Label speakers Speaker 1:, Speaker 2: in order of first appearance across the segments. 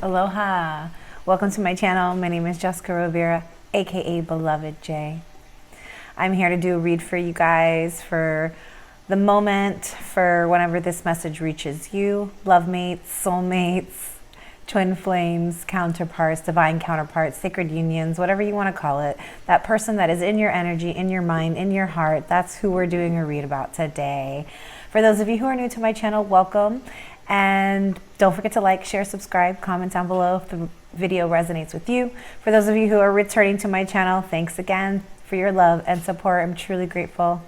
Speaker 1: Aloha. Welcome to my channel. My name is Jessica Rovira, aka Beloved J. I'm here to do a read for you guys for the moment, for whenever this message reaches you, love mates, soulmates, twin flames, counterparts, divine counterparts, sacred unions, whatever you want to call it. That person that is in your energy, in your mind, in your heart, that's who we're doing a read about today. For those of you who are new to my channel, welcome. And don't forget to like, share, subscribe, comment down below if the video resonates with you. For those of you who are returning to my channel, thanks again for your love and support. I'm truly grateful.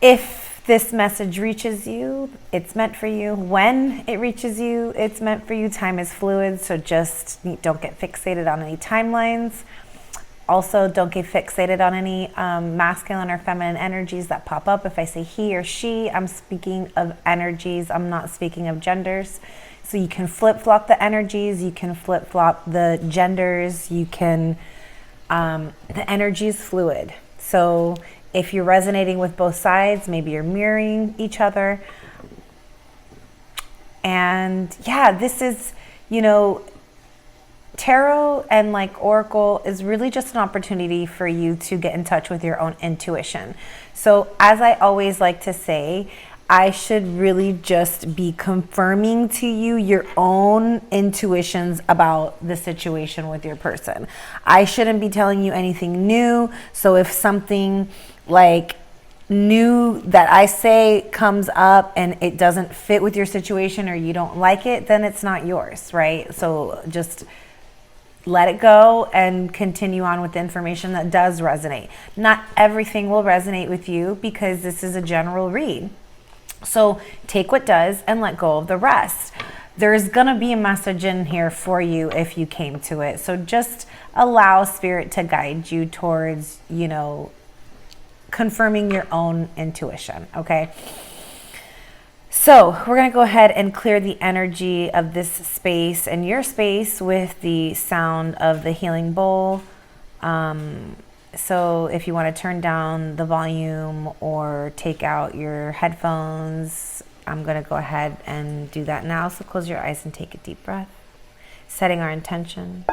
Speaker 1: If this message reaches you, it's meant for you. When it reaches you, it's meant for you. Time is fluid, so just don't get fixated on any timelines. Also, don't get fixated on any masculine or feminine energies that pop up. If I say he or she, I'm speaking of energies. I'm not speaking of genders. So you can flip-flop the energies. You can flip-flop the genders. You can, the energy is fluid. So if you're resonating with both sides, maybe you're mirroring each other. And yeah, this is, you know, tarot and like oracle is really just an opportunity for you to get in touch with your own intuition. So as I always like to say, I should really just be confirming to you your own intuitions about the situation with your person. I shouldn't be telling you anything new. So if something like new that I say comes up and it doesn't fit with your situation or you don't like it, then it's not yours, right? So just let it go and continue on with the information that does resonate. Not everything will resonate with you because this is a general read. So take what does and let go of the rest. There's going to be a message in here for you if you came to it. So just allow spirit to guide you towards, you know, confirming your own intuition, okay? So we're going to go ahead and clear the energy of this space and your space with the sound of the healing bowl. So if you want to turn down the volume or take out your headphones, I'm going to go ahead and do that now. So close your eyes and take a deep breath, setting our intention.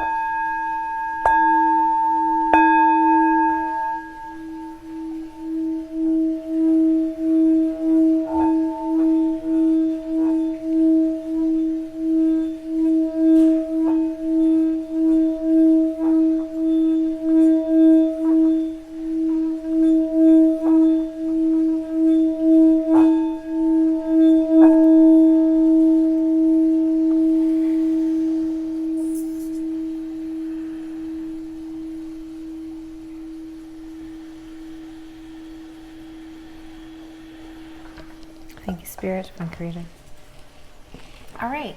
Speaker 1: Thank you, Spirit, my creator. All right.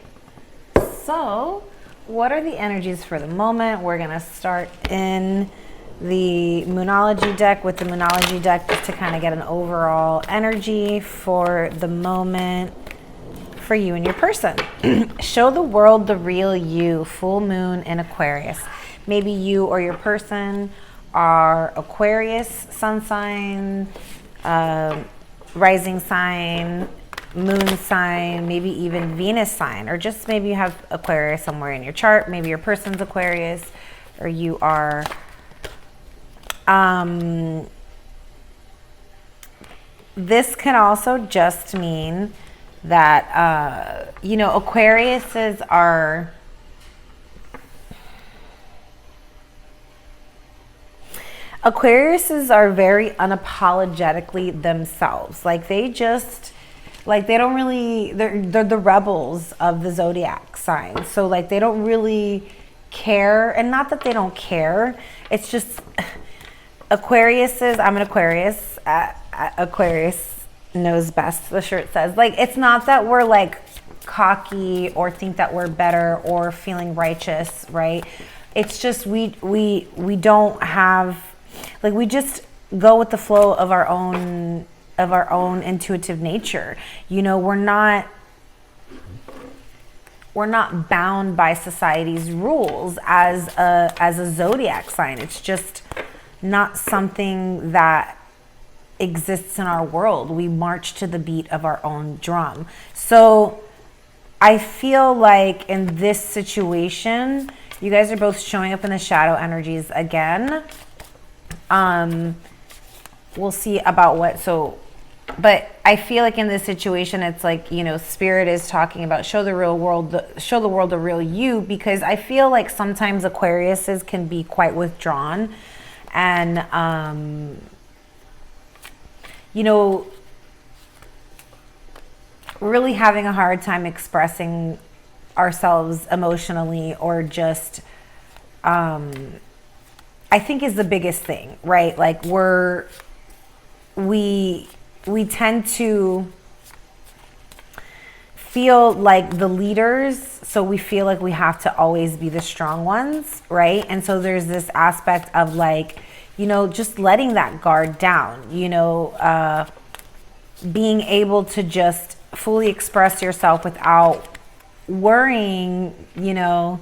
Speaker 1: So, what are the energies for the moment? We're going to start in the Moonology deck with the Moonology deck just to kind of get an overall energy for the moment for you and your person. Show the world the real you, full moon in Aquarius. Maybe you or your person are Aquarius, sun sign, rising sign, moon sign, maybe even Venus sign, or just maybe you have Aquarius somewhere in your chart. Maybe your person's Aquarius, or you are this can also just mean that you know, Aquariuses are very unapologetically themselves. Like they just, like they don't really, they're the rebels of the zodiac sign. So like they don't really care, and not that they don't care. It's just Aquariuses, I'm an Aquarius. Aquarius knows best, the shirt says. Like it's not that we're like cocky or think that we're better or feeling righteous, right? It's just we don't have, like we just go with the flow of our own intuitive nature. You know, we're not bound by society's rules as a zodiac sign. It's just not something that exists in our world. We march to the beat of our own drum. So I feel like in this situation, you guys are both showing up in the shadow energies again. We'll see about what, but I feel like in this situation, it's like, you know, Spirit is talking about show the world the real you, because I feel like sometimes Aquariuses can be quite withdrawn and, you know, really having a hard time expressing ourselves emotionally, or just, I think is the biggest thing, right? Like we tend to feel like the leaders, so we feel like we have to always be the strong ones, right? And so there's this aspect of like, you know, just letting that guard down, you know, being able to just fully express yourself without worrying, you know,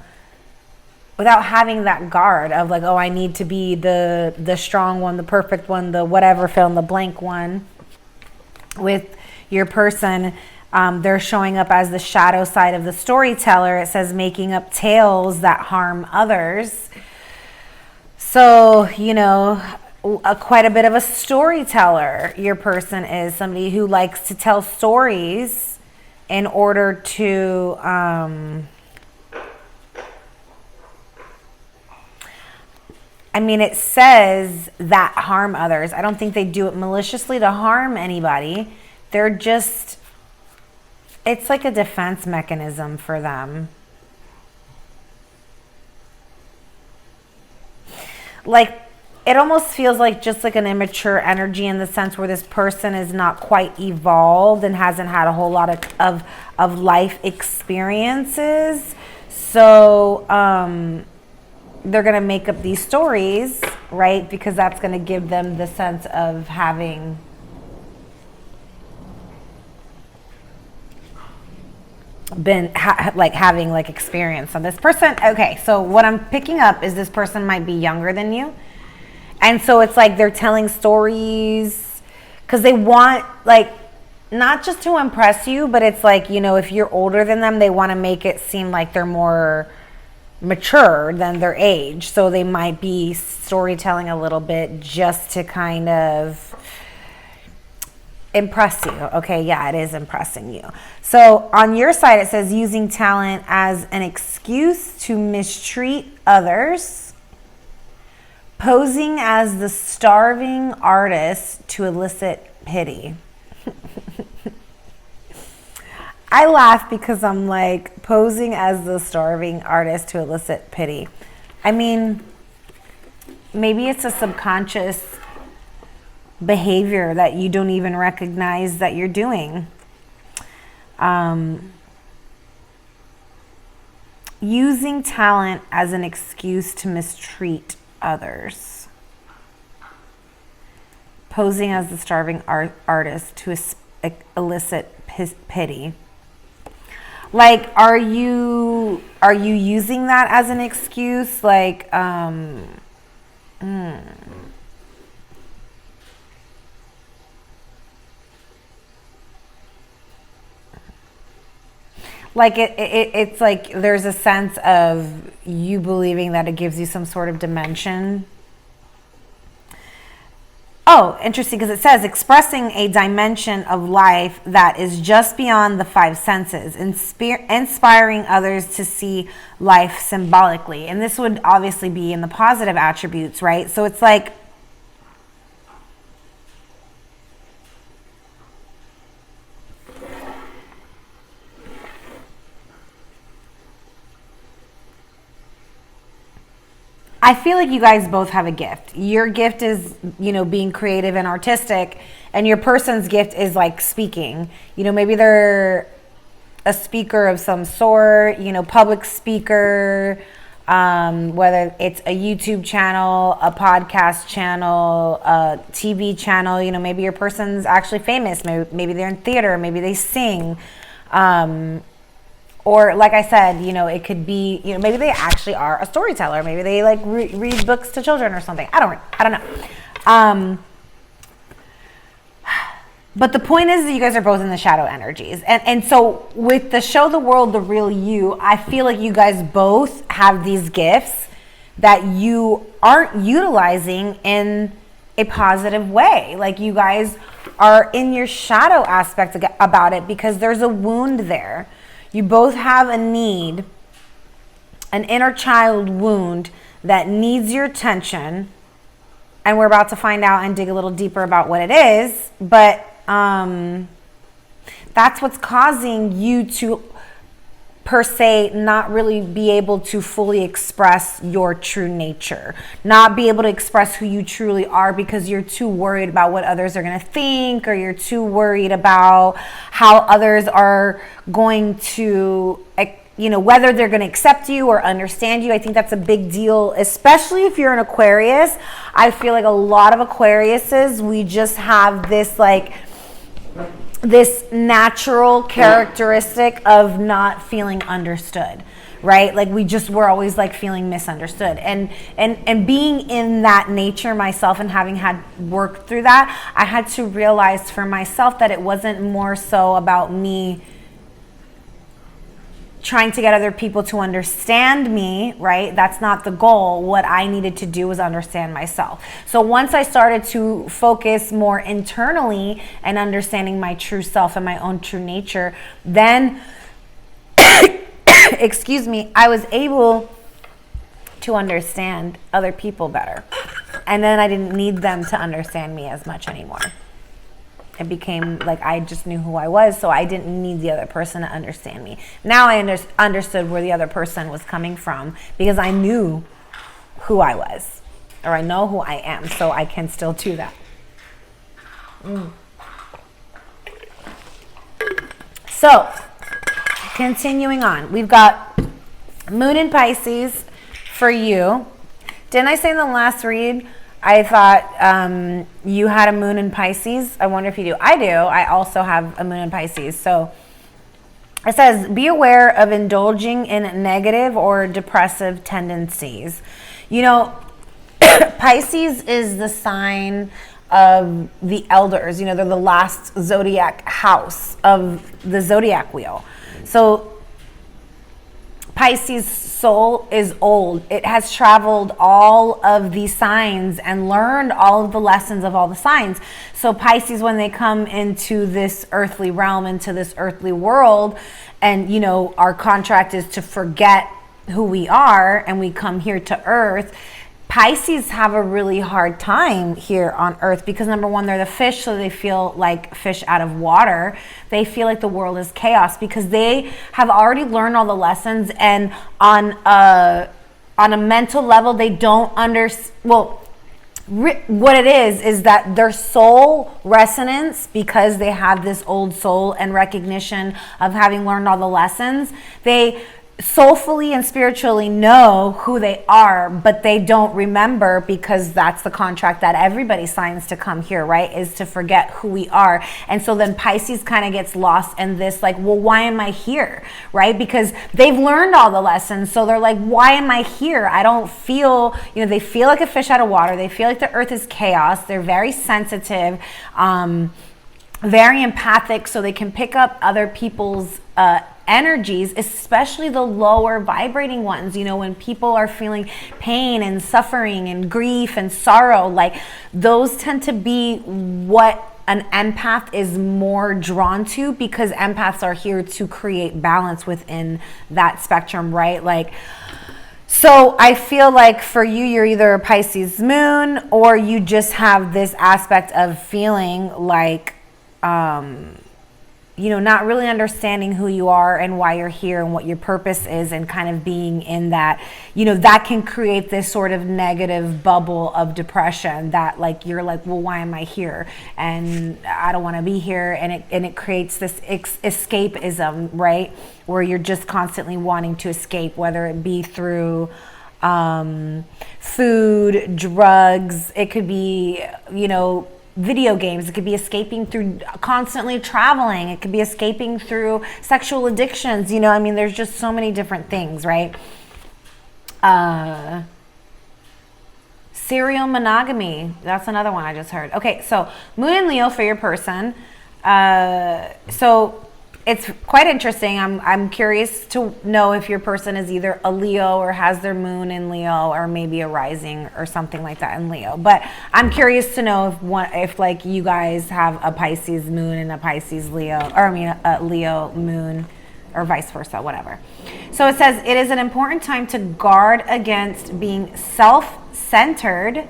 Speaker 1: without having that guard of like, oh, I need to be the strong one, the perfect one, the whatever, fill in the blank one. With your person, they're showing up as the shadow side of the storyteller. It says making up tales that harm others. So, you know, quite a bit of a storyteller. Your person is somebody who likes to tell stories in order to, I mean, it says that harm others. I don't think they do it maliciously to harm anybody. They're just, it's like a defense mechanism for them. Like, it almost feels like just like an immature energy, in the sense where this person is not quite evolved and hasn't had a whole lot of life experiences. So, they're going to make up these stories, right? Because that's going to give them the sense of having been having like experience on this person. Okay, so what I'm picking up is this person might be younger than you. And so it's like they're telling stories because they want, like, not just to impress you, but it's like, you know, if you're older than them, they want to make it seem like they're more mature than their age. So they might be storytelling a little bit just to kind of impress you. Okay, yeah, it is impressing you. So on your side, it says using talent as an excuse to mistreat others, posing as the starving artist to elicit pity. I laugh because I'm like, posing as the starving artist to elicit pity. I mean, maybe it's a subconscious behavior that you don't even recognize that you're doing. Using talent as an excuse to mistreat others. Posing as the starving artist to elicit pity. Like, are you using that as an excuse? Like, like it's like there's a sense of you believing that it gives you some sort of dimension. Oh, interesting, because it says expressing a dimension of life that is just beyond the five senses, inspiring others to see life symbolically. And this would obviously be in the positive attributes, right? So it's like, I feel like you guys both have a gift. Your gift is, you know, being creative and artistic, and your person's gift is like speaking. You know, maybe they're a speaker of some sort, you know, public speaker, whether it's a YouTube channel, a podcast channel, a TV channel. You know, maybe your person's actually famous. Maybe they're in theater, maybe they sing. Or like I said, you know, it could be, you know, maybe they actually are a storyteller. Maybe they like read books to children or something. I don't know. But the point is that you guys are both in the shadow energies. And so with the show the world the real you, I feel like you guys both have these gifts that you aren't utilizing in a positive way. Like you guys are in your shadow aspect about it because there's a wound there. You both have a need, an inner child wound that needs your attention. And we're about to find out and dig a little deeper about what it is. But that's what's causing you to, per se, not really be able to fully express your true nature, not be able to express who you truly are because you're too worried about what others are going to think, or you're too worried about how others are going to, you know, whether they're going to accept you or understand you. I think that's a big deal, especially if you're an Aquarius. I feel like a lot of Aquariuses, we just have this like this natural characteristic of not feeling understood, right? Like we're always like feeling misunderstood, and being in that nature myself and having had worked through that, I had to realize for myself that it wasn't more so about me trying to get other people to understand me, right? That's not the goal. What I needed to do was understand myself. So once I started to focus more internally and understanding my true self and my own true nature, then, excuse me, I was able to understand other people better. And then I didn't need them to understand me as much anymore. It became like I just knew who I was, so I didn't need the other person to understand me. Now I understood where the other person was coming from because I knew who I was, or I know who I am, so I can still do that. So, continuing on, we've got Moon in Pisces for you. Didn't I say in the last read I thought you had a moon in Pisces? I wonder if you do. I do. I also have a moon in Pisces. So it says, be aware of indulging in negative or depressive tendencies. You know, Pisces is the sign of the elders. You know, they're the last zodiac house of the zodiac wheel. So Pisces' soul is old. It has traveled all of these signs and learned all of the lessons of all the signs. So Pisces, when they come into this earthly realm, into this earthly world, and, you know, our contract is to forget who we are and we come here to earth, Pisces have a really hard time here on earth because, number one, they're the fish, so they feel like fish out of water. They feel like the world is chaos because they have already learned all the lessons, and on a mental level, they don't what it is that their soul resonance, because they have this old soul and recognition of having learned all the lessons, they soulfully and spiritually know who they are, but they don't remember, because that's the contract that everybody signs to come here, right? Is to forget who we are. And so then Pisces kind of gets lost in this, like, well, why am I here, right? Because they've learned all the lessons, so they're like, why am I here? I don't feel, you know, they feel like a fish out of water. They feel like the earth is chaos. They're very sensitive, very empathic, so they can pick up other people's energies, especially the lower vibrating ones. You know, when people are feeling pain and suffering and grief and sorrow, like those tend to be what an empath is more drawn to, because empaths are here to create balance within that spectrum, right? Like, so I feel like for you, you're either a Pisces moon, or you just have this aspect of feeling like, you know, not really understanding who you are and why you're here and what your purpose is, and kind of being in that, you know, that can create this sort of negative bubble of depression that, like, you're like, well, why am I here? And I don't want to be here. And it creates this escapism, right? Where you're just constantly wanting to escape, whether it be through food, drugs, it could be, you know, video games, it could be escaping through constantly traveling, it could be escaping through sexual addictions, you know, I mean, there's just so many different things, right? Serial monogamy, that's another one I just heard. Okay, so Moon in Leo for your person. So it's quite interesting. I'm curious to know if your person is either a Leo or has their moon in Leo, or maybe a rising or something like that in Leo. But I'm curious to know if like you guys have a Pisces moon and a Pisces Leo, or I mean a Leo moon, or vice versa, whatever. So it says it is an important time to guard against being self-centered,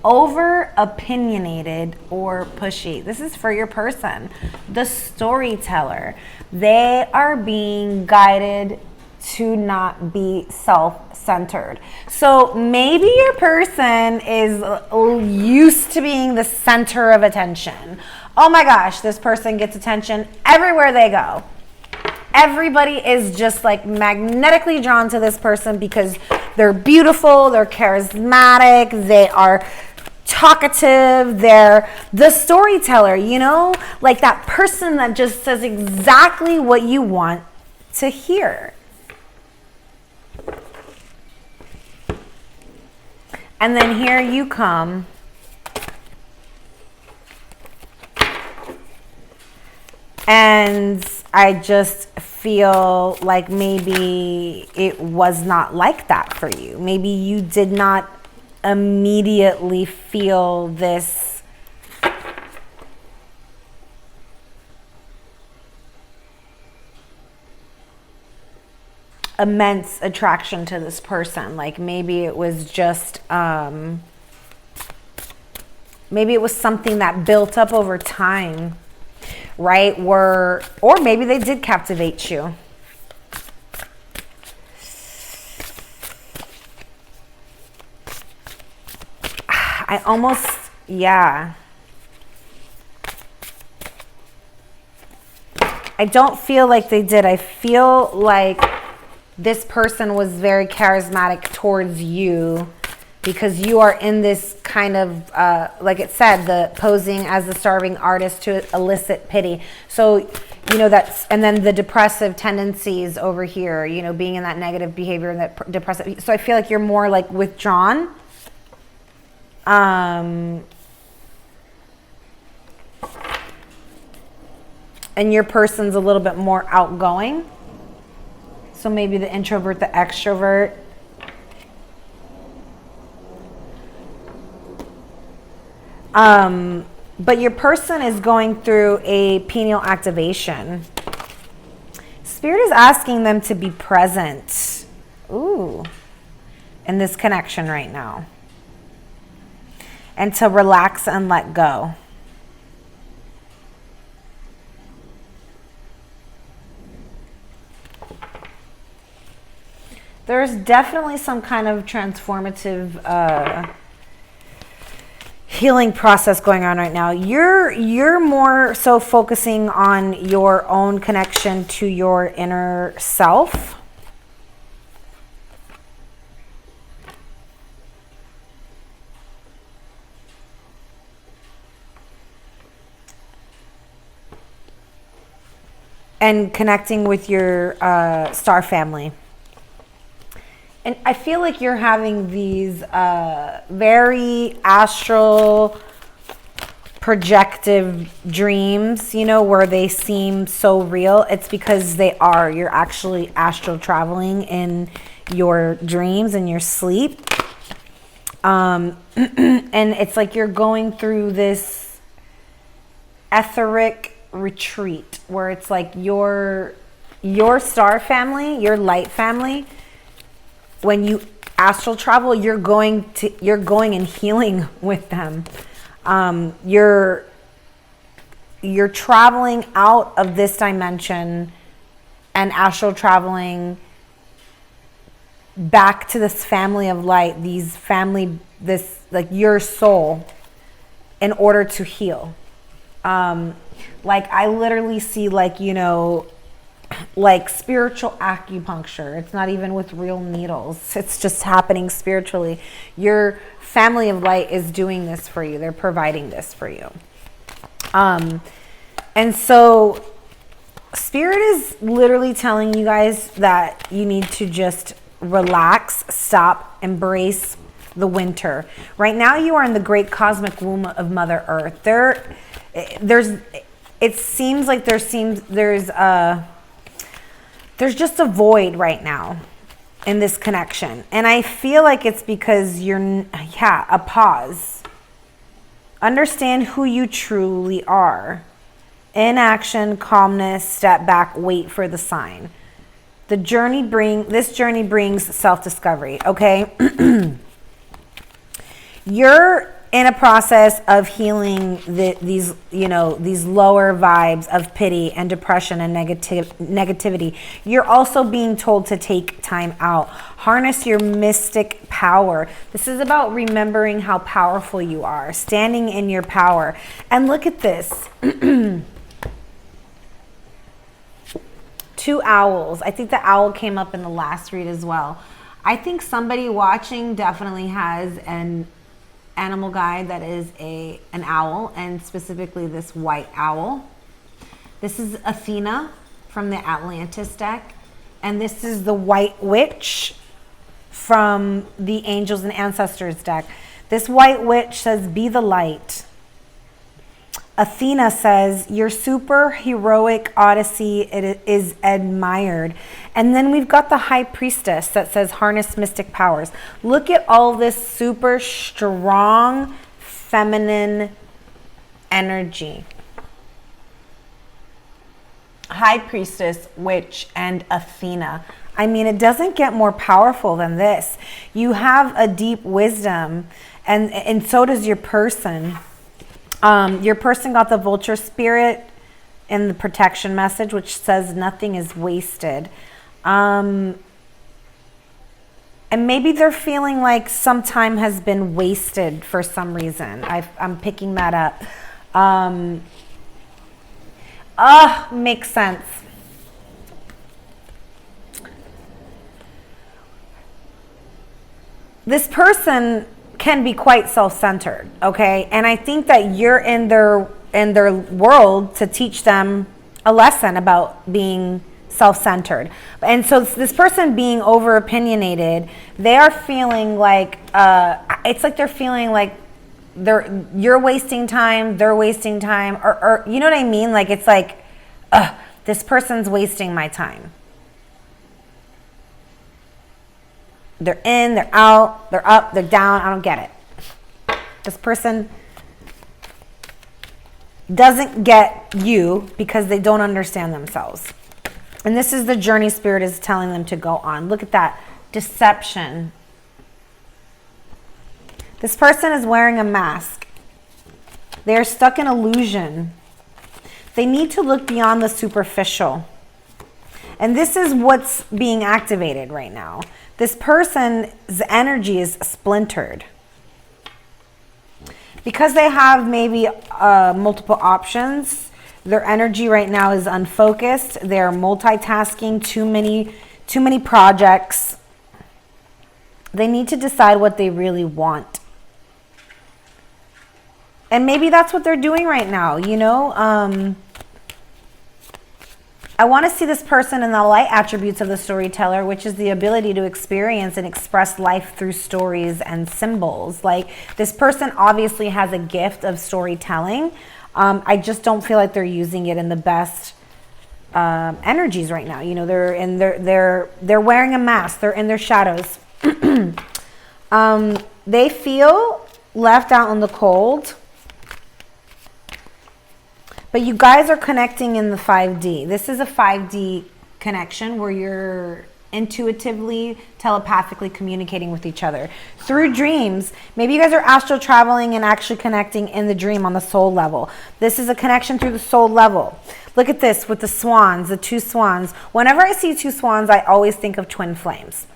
Speaker 1: over opinionated, or pushy. This is for your person, the storyteller. They are being guided to not be self-centered. So maybe your person is used to being the center of attention. Oh my gosh, this person gets attention everywhere they go. Everybody is just like magnetically drawn to this person because they're beautiful, they're charismatic, they are talkative, they're the storyteller, you know, like that person that just says exactly what you want to hear. And then here you come. And I just feel like maybe it was not like that for you. Maybe you did not immediately feel this immense attraction to this person. Like maybe it was just maybe it was something that built up over time, right? Or maybe they did captivate you. I almost, yeah. I don't feel like they did. I feel like this person was very charismatic towards you because you are in this kind of, like it said, the posing as the starving artist to elicit pity. So, you know, that's, and then the depressive tendencies over here, you know, being in that negative behavior and that depressive. So I feel like you're more like withdrawn. And your person's a little bit more outgoing. So maybe the introvert, the extrovert. But your person is going through a pineal activation. Spirit is asking them to be present. Ooh, in this connection right now. And to relax and let go. There's definitely some kind of transformative healing process going on right now. You're more so focusing on your own connection to your inner self. And connecting with your star family. And I feel like you're having these very astral projective dreams, you know, where they seem so real. It's because they are. You're actually astral traveling in your dreams and your sleep. And it's like you're going through this etheric retreat where it's like your star family, your light family, when you astral travel, you're going and healing with them. You're traveling out of this dimension and astral traveling back to this family of light, this like your soul, in order to heal. Like I literally see, like, you know, like spiritual acupuncture. It's not even with real needles. It's just happening spiritually. Your family of light is doing this for you. They're providing this for you. And so Spirit is literally telling you guys that you need to just relax, stop, embrace the winter. Right now you are in the great cosmic womb of Mother Earth. it seems like there's just a void right now in this connection. And I feel like it's because a pause. Understand who you truly are. Inaction, calmness, step back, wait for the sign. This journey brings self-discovery, okay? You're in a process of healing these lower vibes of pity and depression and negativity. You're also being told to take time out. Harness your mystic power. This is about remembering how powerful you are, standing in your power. And look at this. 2 owls. I think the owl came up in the last read as well. I think somebody watching definitely has an animal guide that is an owl, and specifically this white owl. This is Athena from the Atlantis deck, and this is the White Witch from the Angels and Ancestors deck. This White Witch says, be the light. Athena says, your super heroic odyssey is admired. And then we've got the High Priestess that says, harness mystic powers. Look at all this super strong feminine energy. High Priestess, Witch, and Athena. I mean, it doesn't get more powerful than this. You have a deep wisdom, and so does your person. Your person got the vulture spirit in the protection message, which says nothing is wasted. And maybe they're feeling like some time has been wasted for some reason. I'm picking that up. Makes sense. This person can be quite self-centered, okay? And I think that you're in their world to teach them a lesson about being self-centered. And so this person being over opinionated, they are feeling like it's like they're feeling like you're wasting time, they're wasting time, or you know what I mean? Like it's like this person's wasting my time. They're in, they're out, they're up, they're down. I don't get it. This person doesn't get you because they don't understand themselves. And this is the journey spirit is telling them to go on. Look at that. Deception. This person is wearing a mask. They are stuck in illusion. They need to look beyond the superficial. And this is what's being activated right now. This person's energy is splintered. Because they have maybe multiple options, their energy right now is unfocused. They're multitasking, too many projects. They need to decide what they really want. And maybe that's what they're doing right now, you know? I want to see this person in the light attributes of the storyteller, which is the ability to experience and express life through stories and symbols. Like, this person obviously has a gift of storytelling. I just don't feel like they're using it in the best energies right now. You know, they're wearing a mask. They're in their shadows. They feel left out in the cold. But you guys are connecting in the 5D. This is a 5D connection where you're intuitively, telepathically communicating with each other. Through dreams, maybe you guys are astral traveling and actually connecting in the dream on the soul level. This is a connection through the soul level. Look at this with the swans, the 2 swans. Whenever I see 2 swans, I always think of twin flames.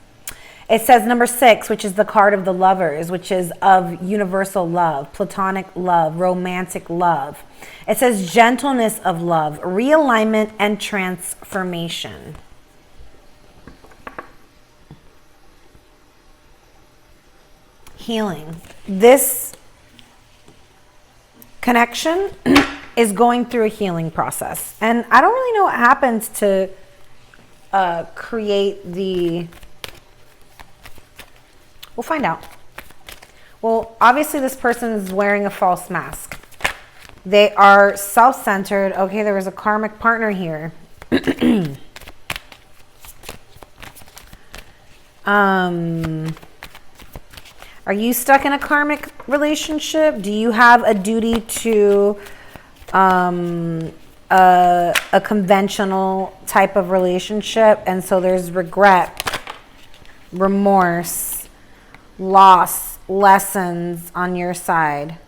Speaker 1: It says number 6, which is the card of the lovers, which is of universal love, platonic love, romantic love. It says gentleness of love, realignment, and transformation. Healing. This connection is going through a healing process. And I don't really know what happens to create the... We'll find out. Well, obviously this person is wearing a false mask. They are self-centered. Okay, there was a karmic partner here. Are you stuck in a karmic relationship? Do you have a duty to a conventional type of relationship? And so there's regret, remorse, loss, lessons on your side.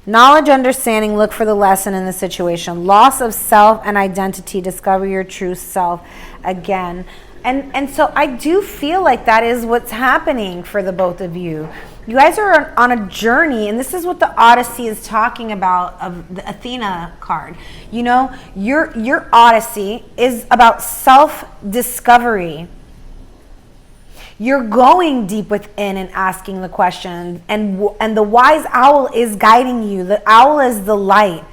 Speaker 1: Knowledge, understanding, look for the lesson in the situation. Loss of self and identity, discover your true self again. And so I do feel like that is what's happening for the both of you. You guys are on a journey, and this is what the Odyssey is talking about, of the Athena card. You know, your Odyssey is about self-discovery. You're going deep within and asking the questions, and the wise owl is guiding you. The owl is the light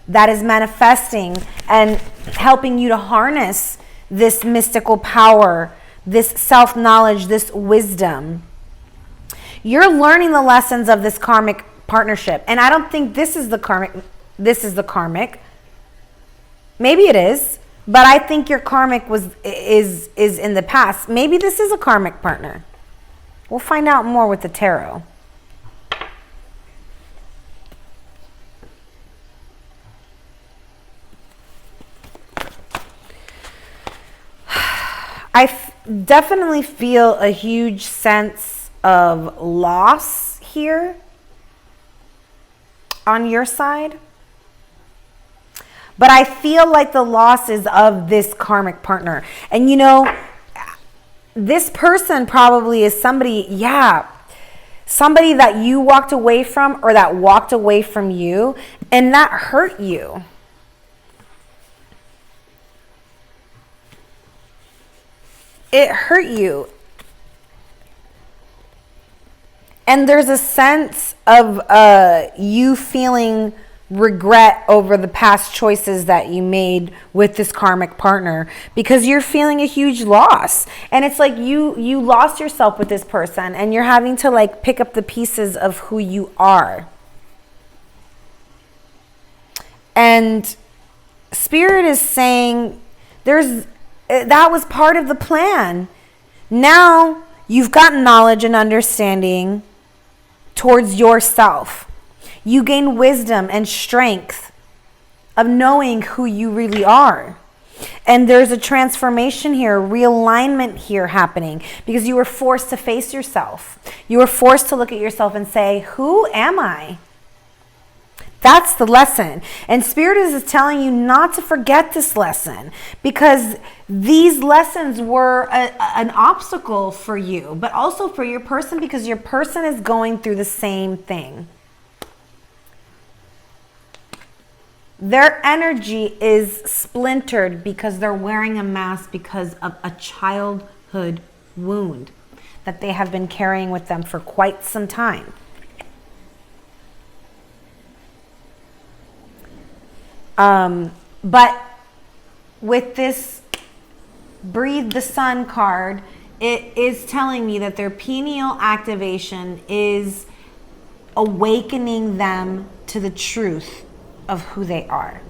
Speaker 1: that is manifesting and helping you to harness this mystical power, this self-knowledge, this wisdom. You're learning the lessons of this karmic partnership. And I don't think this is the karmic. Maybe it is, but I think your karmic is in the past. Maybe this is a karmic partner. We'll find out more with the tarot. I definitely feel a huge sense of loss here on your side. But I feel like the loss is of this karmic partner. And you know, this person probably is somebody, somebody that you walked away from, or that walked away from you, and that hurt you. It hurt you. And there's a sense of you feeling regret over the past choices that you made with this karmic partner, because you're feeling a huge loss. And it's like you lost yourself with this person, and you're having to like pick up the pieces of who you are. And Spirit is saying that was part of the plan. Now you've gotten knowledge and understanding towards yourself. You gain wisdom and strength of knowing who you really are. And there's a transformation here, realignment here happening, because you were forced to face yourself. You were forced to look at yourself and say, who am I? That's the lesson. And Spirit is telling you not to forget this lesson, because these lessons were an obstacle for you, but also for your person, because your person is going through the same thing. Their energy is splintered because they're wearing a mask because of a childhood wound that they have been carrying with them for quite some time. But with this Breathe the Sun card, it is telling me that their pineal activation is awakening them to the truth of who they are,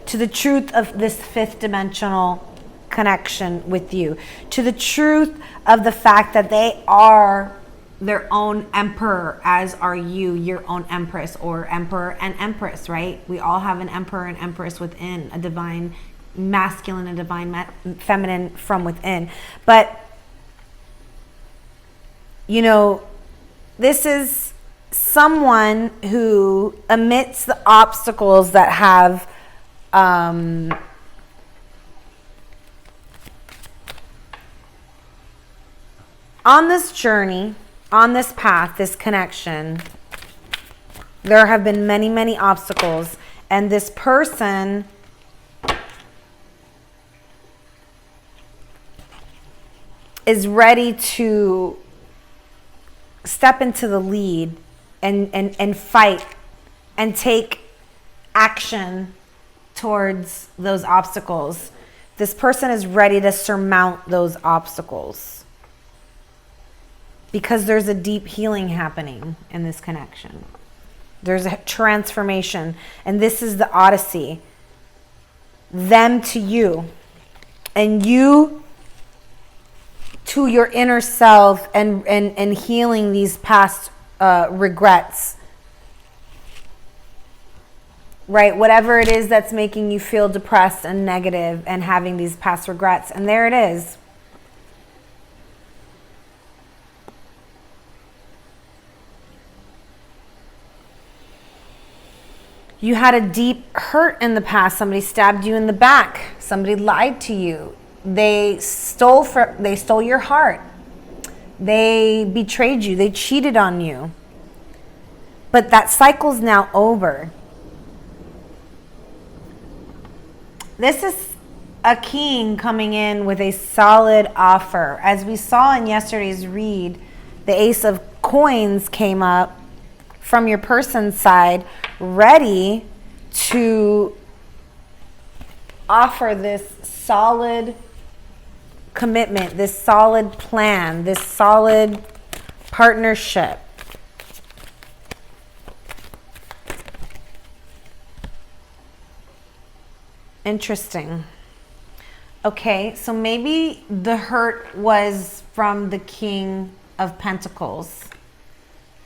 Speaker 1: to the truth of this fifth dimensional connection with you, to the truth of the fact that they are their own emperor, as are you, your own empress, or emperor and empress, right? We all have an emperor and empress within, a divine masculine and divine feminine from within. But, you know, this is someone who, amidst the obstacles that have on this journey, on this path, this connection, there have been many, many obstacles, and this person is ready to step into the lead and fight and take action towards those obstacles. This person is ready to surmount those obstacles, because there's a deep healing happening in this connection. There's a transformation. And this is the Odyssey. Them to you. And you to your inner self, and healing these past regrets. Right? Whatever it is that's making you feel depressed and negative and having these past regrets. And there it is. You had a deep hurt in the past. Somebody stabbed you in the back. Somebody lied to you. They stole your heart. They betrayed you. They cheated on you. But that cycle's now over. This is a king coming in with a solid offer. As we saw in yesterday's read, the Ace of Coins came up from your person's side, ready to offer this solid commitment, this solid plan, this solid partnership. Interesting. Okay, so maybe the hurt was from the King of Pentacles,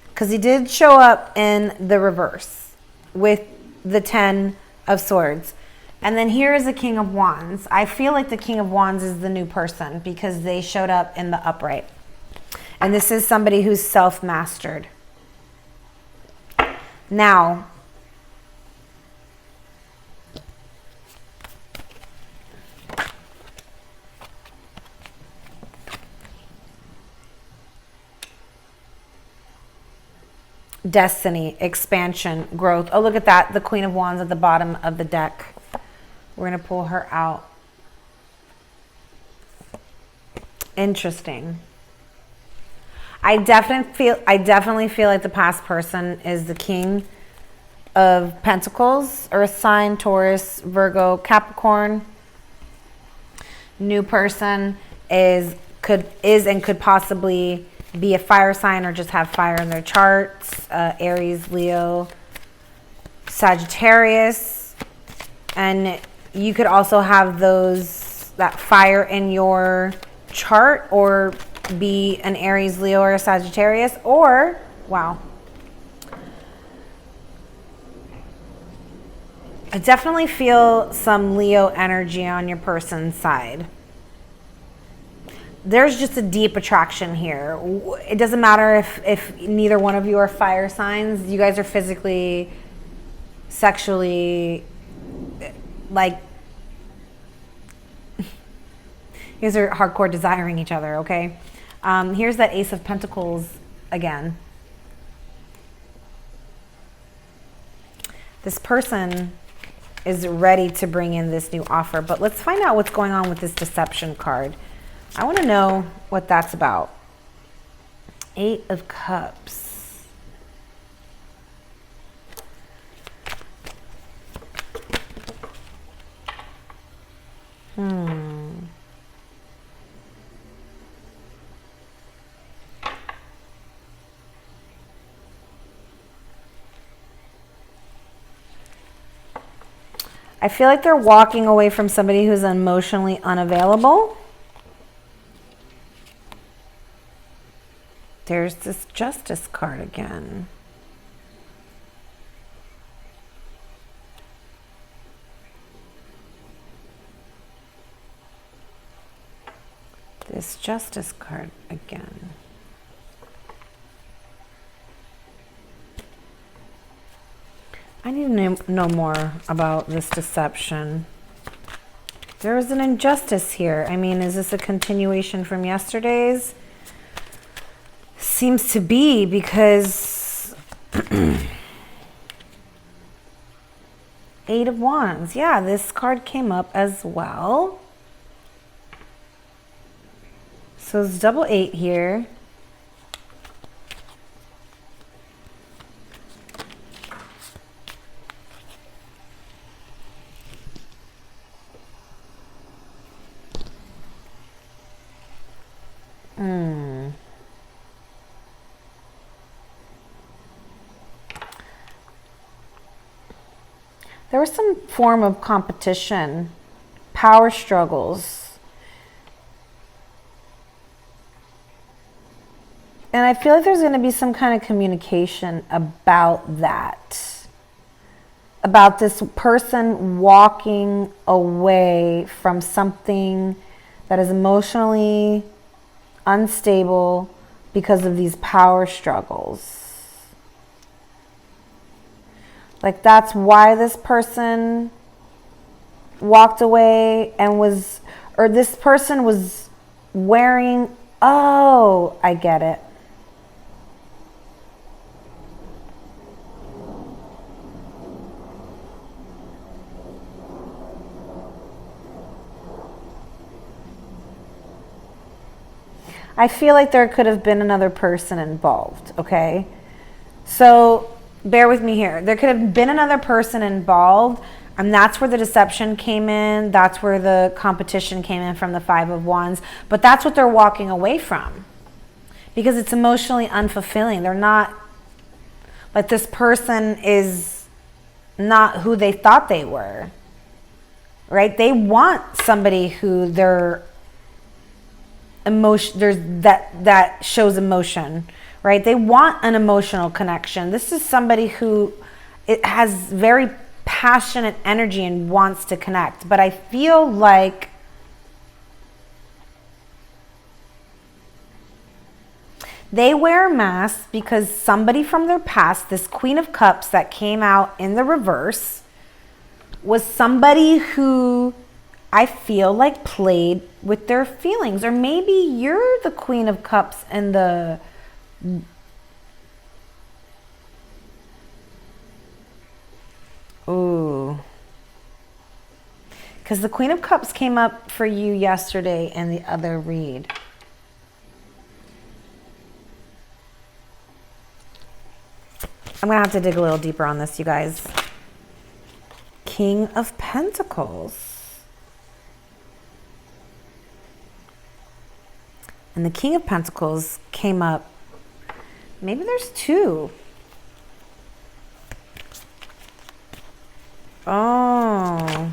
Speaker 1: because he did show up in the reverse with the 10 of Swords. And then here is the King of Wands. I feel like the King of Wands is the new person because they showed up in the upright. And this is somebody who's self-mastered. Now, destiny, expansion, growth. Oh, look at that. The Queen of Wands at the bottom of the deck. We're going to pull her out. Interesting. I definitely feel like the past person is the King of Pentacles, Earth sign, Taurus, Virgo, Capricorn. New person could possibly be a fire sign or just have fire in their charts. Aries, Leo, Sagittarius. And you could also have that fire in your chart, or be an Aries, Leo, or a Sagittarius, or, wow. I definitely feel some Leo energy on your person's side. There's just a deep attraction here. It doesn't matter if neither one of you are fire signs. You guys are physically, sexually, like, you guys are hardcore desiring each other, okay? Here's that Ace of Pentacles again. This person is ready to bring in this new offer, but let's find out what's going on with this deception card. I want to know what that's about. 8 of Cups. I feel like they're walking away from somebody who's emotionally unavailable. There's this Justice card again. This Justice card again. I need to know more about this deception. There is an injustice here. I mean, is this a continuation from yesterday's? Seems to be, because 8 of Wands. Yeah, this card came up as well. So it's double 8 here. There was some form of competition, power struggles. And I feel like there's going to be some kind of communication about that. About this person walking away from something that is emotionally unstable because of these power struggles. Like that's why this person walked away and was, or this person was wearing, oh, I get it. I feel like there could have been another person involved, okay? So bear with me here. There could have been another person involved, and that's where the deception came in. That's where the competition came in from the Five of Wands. But that's what they're walking away from because it's emotionally unfulfilling. They're not, like this person is not who they thought they were, right? They want somebody who they're emotion, there's that shows emotion, right? They want an emotional connection. This is somebody who it has very passionate energy and wants to connect. But I feel like they wear a mask because somebody from their past, this Queen of Cups that came out in the reverse, was somebody who I feel like played with their feelings. Or maybe you're the Queen of Cups and the ooh, because the Queen of Cups came up for you yesterday in the other read. I'm gonna have to dig a little deeper on this, you guys. King of Pentacles. And the King of Pentacles came up. Maybe there's two. Oh.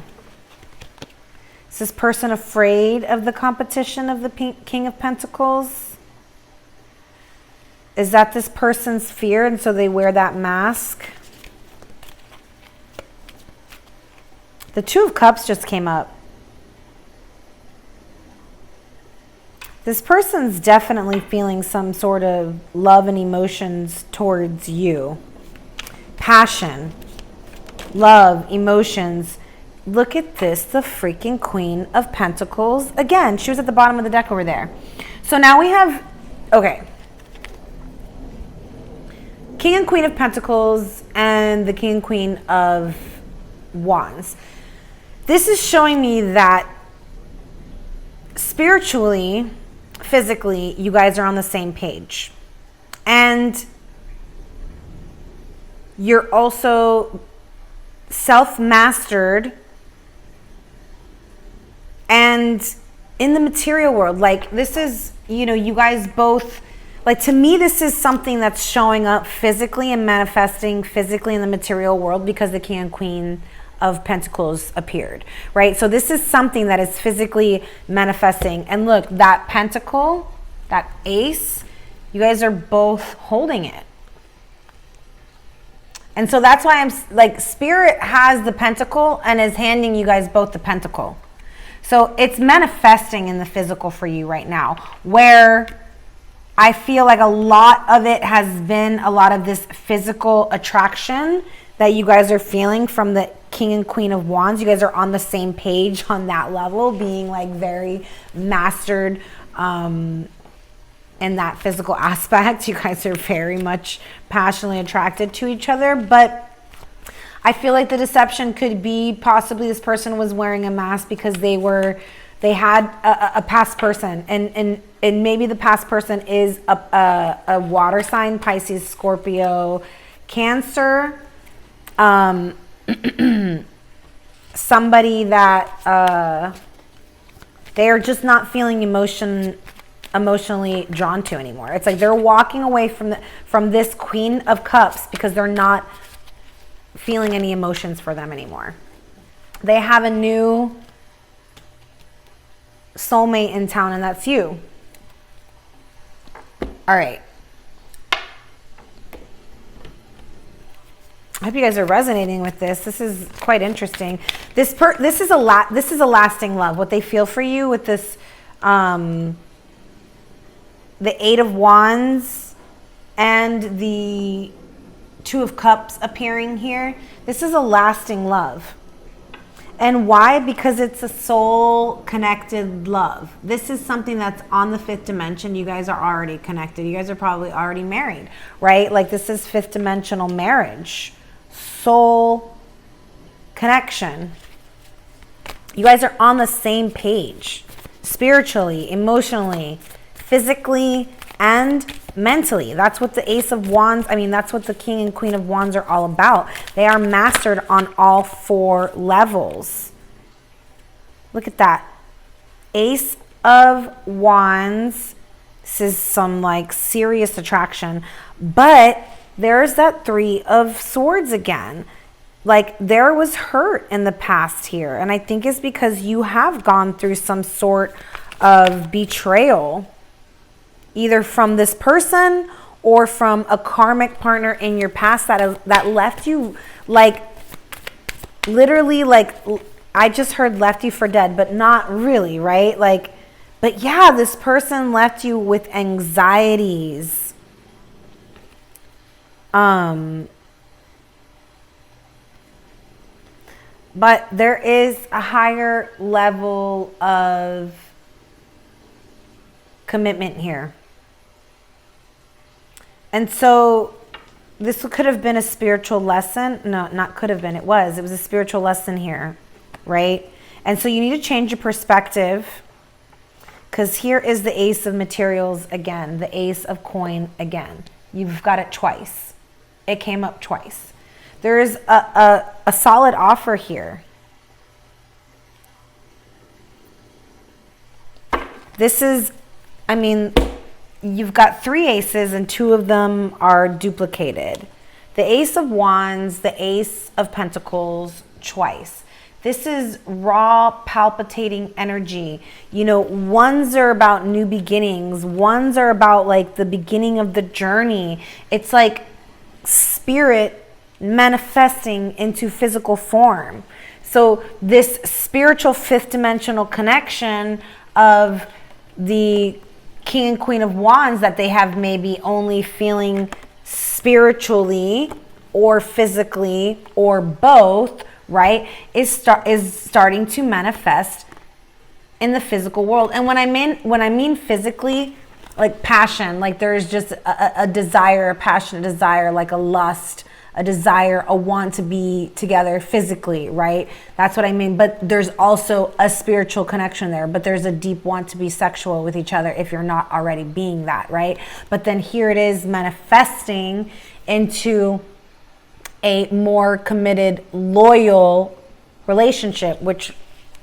Speaker 1: Is this person afraid of the competition of the King of Pentacles? Is that this person's fear and so they wear that mask? The Two of Cups just came up. This person's definitely feeling some sort of love and emotions towards you. Passion, love, emotions. Look at this, the freaking Queen of Pentacles. Again, she was at the bottom of the deck over there. So now we have, okay. King and Queen of Pentacles and the King and Queen of Wands. This is showing me that spiritually, physically, you guys are on the same page. And you're also self-mastered and in the material world. Like this is, you know, you guys both, like to me, this is something that's showing up physically and manifesting physically in the material world because the King and Queen of Pentacles appeared, right? So this is something that is physically manifesting. And look, that pentacle, that ace, you guys are both holding it. And so that's why I'm like, Spirit has the pentacle and is handing you guys both the pentacle. So it's manifesting in the physical for you right now, where I feel like a lot of it has been a lot of this physical attraction that you guys are feeling from the King and Queen of Wands. You guys are on the same page on that level, being like very mastered in that physical aspect. You guys are very much passionately attracted to each other. But I feel like the deception could be possibly this person was wearing a mask because they had a past person, and maybe the past person is a water sign, Pisces, Scorpio, Cancer. Somebody that they're just not feeling emotionally drawn to anymore. It's like they're walking away from this Queen of Cups because they're not feeling any emotions for them anymore. They have a new soulmate in town, and that's you. All right. I hope you guys are resonating with this. This is quite interesting. This is a lasting love. What they feel for you with this, the Eight of Wands and the Two of Cups appearing here. This is a lasting love. And why? Because it's a soul connected love. This is something that's on the fifth dimension. You guys are already connected. You guys are probably already married, right? Like this is fifth dimensional marriage. Soul connection. You guys are on the same page, spiritually, emotionally, physically, and mentally. That's what the Ace of Wands, that's what the King and Queen of Wands are all about. They are mastered on all 4 levels. Look at that. Ace of Wands. This is some like serious attraction, but there's that 3 of Swords again. Like there was hurt in the past here. And I think it's because you have gone through some sort of betrayal, either from this person or from a karmic partner in your past that left you like, literally like, I just heard left you for dead, but not really, right? Like, but yeah, this person left you with anxieties. But there is a higher level of commitment here. And so this could have been a spiritual lesson. No, not could have been. It was a spiritual lesson here, right? And so you need to change your perspective, because here is the Ace of Materials again, the Ace of Coin again. You've got it twice. It came up twice. There is a solid offer here. This is, you've got 3 aces and 2 of them are duplicated. The Ace of Wands, the Ace of Pentacles twice. This is raw, palpitating energy. You know, ones are about new beginnings. Ones are about like the beginning of the journey. It's like spirit manifesting into physical form. So this spiritual 5th dimensional connection of the King and Queen of Wands that they have maybe only feeling spiritually or physically or both, right, is starting to manifest in the physical world. And when I mean physically, like passion, like there's just a desire, a passion, a desire, like a lust, a desire, a want to be together physically, right? That's what I mean. But there's also a spiritual connection there, but there's a deep want to be sexual with each other if you're not already being that, right? But then here it is manifesting into a more committed, loyal relationship, which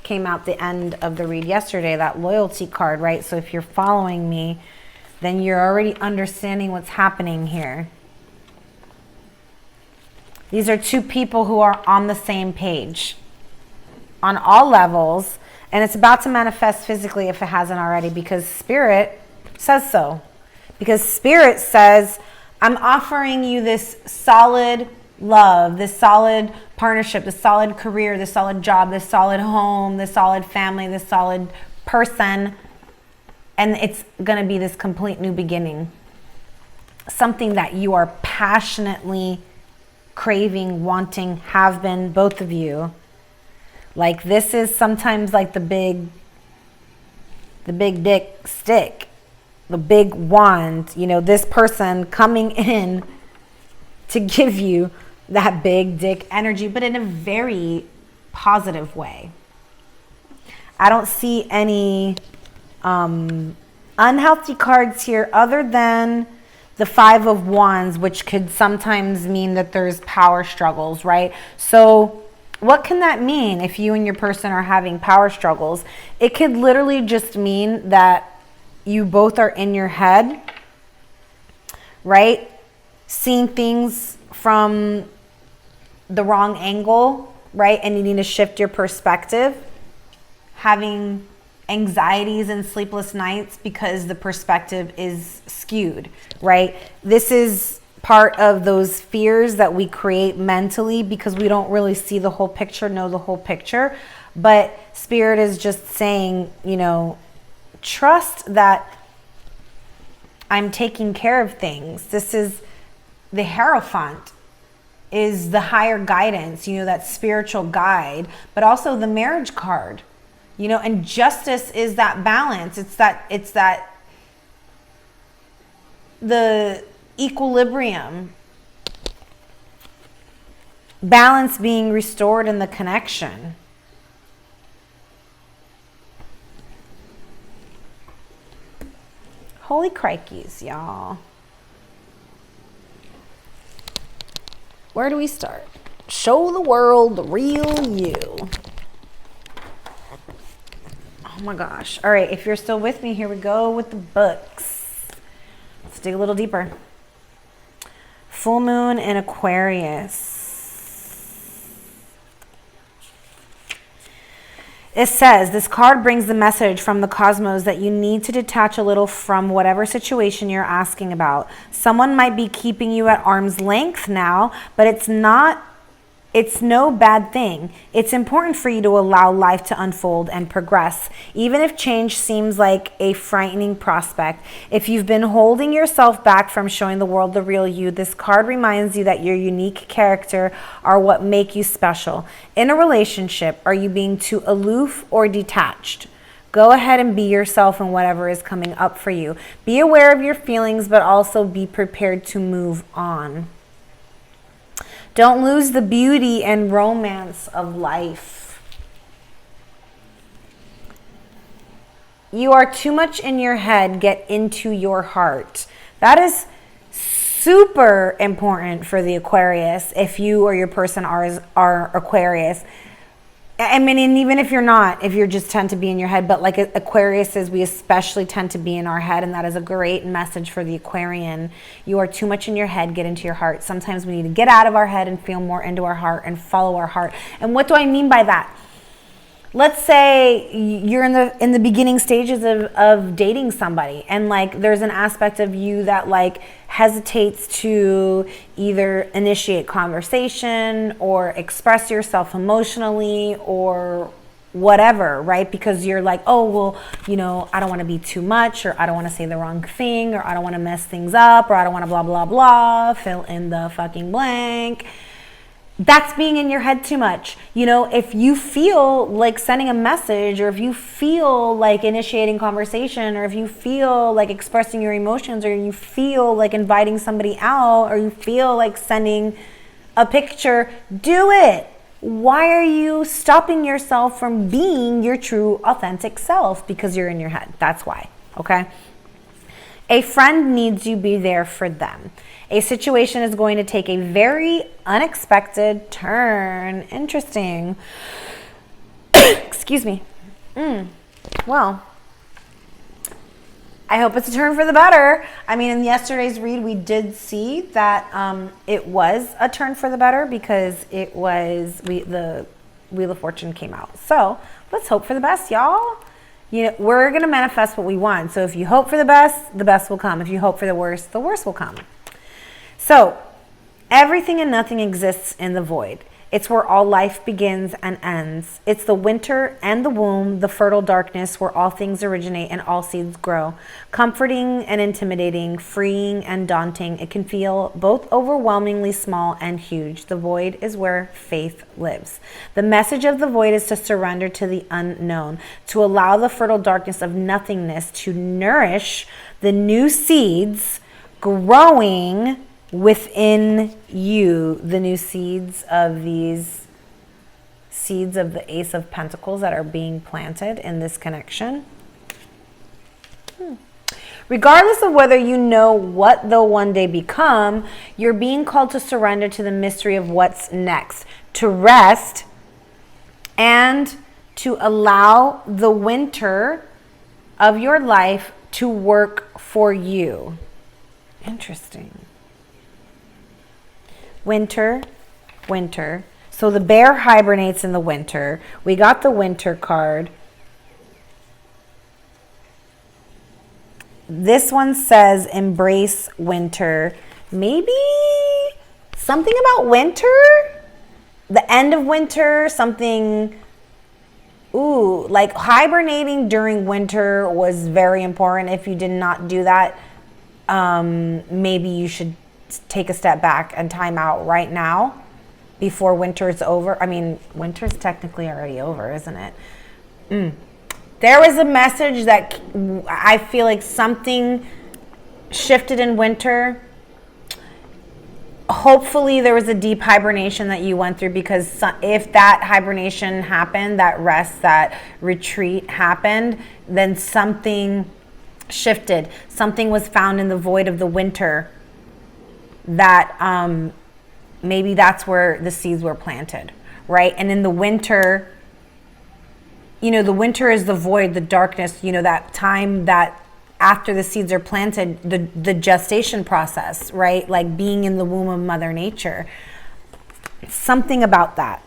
Speaker 1: came out the end of the read yesterday, that loyalty card, right? So if you're following me, then you're already understanding what's happening here. These are 2 people who are on the same page on all levels, and it's about to manifest physically if it hasn't already, because Spirit says so. Because Spirit says, I'm offering you this solid love, this solid partnership, this solid career, this solid job, this solid home, this solid family, this solid person. And it's going to be this complete new beginning. Something that you are passionately craving, wanting, have been, both of you. Like this is sometimes like the big dick stick, the big wand, you know, this person coming in to give you that big dick energy, but in a very positive way. I don't see any unhealthy cards here other than the 5 of Wands, which could sometimes mean that there's power struggles, right? So what can that mean if you and your person are having power struggles? It could literally just mean that you both are in your head, right? Seeing things from the wrong angle, right? And needing to shift your perspective, having anxieties and sleepless nights because the perspective is skewed, right? This is part of those fears that we create mentally because we don't really see the whole picture, know the whole picture. But Spirit is just saying, you know, trust that I'm taking care of things. This is the Hierophant, is the higher guidance, you know, that spiritual guide, but also the Marriage card, you know, and Justice is that balance. It's that the equilibrium, balance being restored in the connection. Holy crikeys, y'all. Where do we start? Show the world the real you. Oh my gosh. All right, if you're still with me, here we go with the books. Let's dig a little deeper. Full moon in Aquarius. It says, this card brings the message from the cosmos that you need to detach a little from whatever situation you're asking about. Someone might be keeping you at arm's length now, but it's no bad thing. It's important for you to allow life to unfold and progress, even if change seems like a frightening prospect. If you've been holding yourself back from showing the world the real you, this card reminds you that your unique character are what make you special. In a relationship, are you being too aloof or detached? Go ahead and be yourself in whatever is coming up for you. Be aware of your feelings, but also be prepared to move on. Don't lose the beauty and romance of life. You are too much in your head. Get into your heart. That is super important for the Aquarius. If you or your person are Aquarius. I mean, and even if you're not, if you just tend to be in your head, but like Aquarius is, we especially tend to be in our head, and that is a great message for the Aquarian. You are too much in your head, get into your heart. Sometimes we need to get out of our head and feel more into our heart and follow our heart. And what do I mean by that? Let's say you're in the beginning stages of dating somebody, and like there's an aspect of you that like hesitates to either initiate conversation or express yourself emotionally or whatever, right? Because you're like, oh, well, you know, I don't want to be too much, or I don't want to say the wrong thing, or I don't want to mess things up, or I don't want to blah, blah, blah, fill in the fucking blank. That's being in your head too much. You know, if you feel like sending a message, or if you feel like initiating conversation, or if you feel like expressing your emotions, or you feel like inviting somebody out, or you feel like sending a picture, do it. Why are you stopping yourself from being your true, authentic self? Because you're in your head. That's why, okay? A friend needs you, be there for them. A situation is going to take a very unexpected turn. Interesting. Excuse me. Well, I hope it's a turn for the better. I mean, in yesterday's read, we did see that it was a turn for the better, because it was the Wheel of Fortune came out. So let's hope for the best, y'all. You know, we're going to manifest what we want. So if you hope for the best will come. If you hope for the worst will come. So, everything and nothing exists in the void. It's where all life begins and ends. It's the winter and the womb, the fertile darkness where all things originate and all seeds grow. Comforting and intimidating, freeing and daunting. It can feel both overwhelmingly small and huge. The void is where faith lives. The message of the void is to surrender to the unknown, to allow the fertile darkness of nothingness to nourish the new seeds growing within you, the new seeds of these seeds of the Ace of Pentacles that are being planted in this connection. Regardless of whether you know what they'll one day become, you're being called to surrender to the mystery of what's next, to rest and to allow the winter of your life to work for you. Interesting. Winter winter. So the bear hibernates in the winter. We got the winter card. This one says embrace winter. Maybe something about winter? The end of winter, something, ooh, like hibernating during winter was very important. If you did not do that, maybe you should take a step back and time out right now before winter is over. I mean, winter's technically already over, isn't it? There was a message that I feel like something shifted in winter. Hopefully there was a deep hibernation that you went through, because if that hibernation happened, that rest, that retreat happened, then something shifted. Something was found in the void of the winter that maybe that's where the seeds were planted, right? And in the winter, you know, the winter is the void, the darkness, you know, that time that after the seeds are planted, the gestation process, right? Like being in the womb of Mother Nature. Something about that.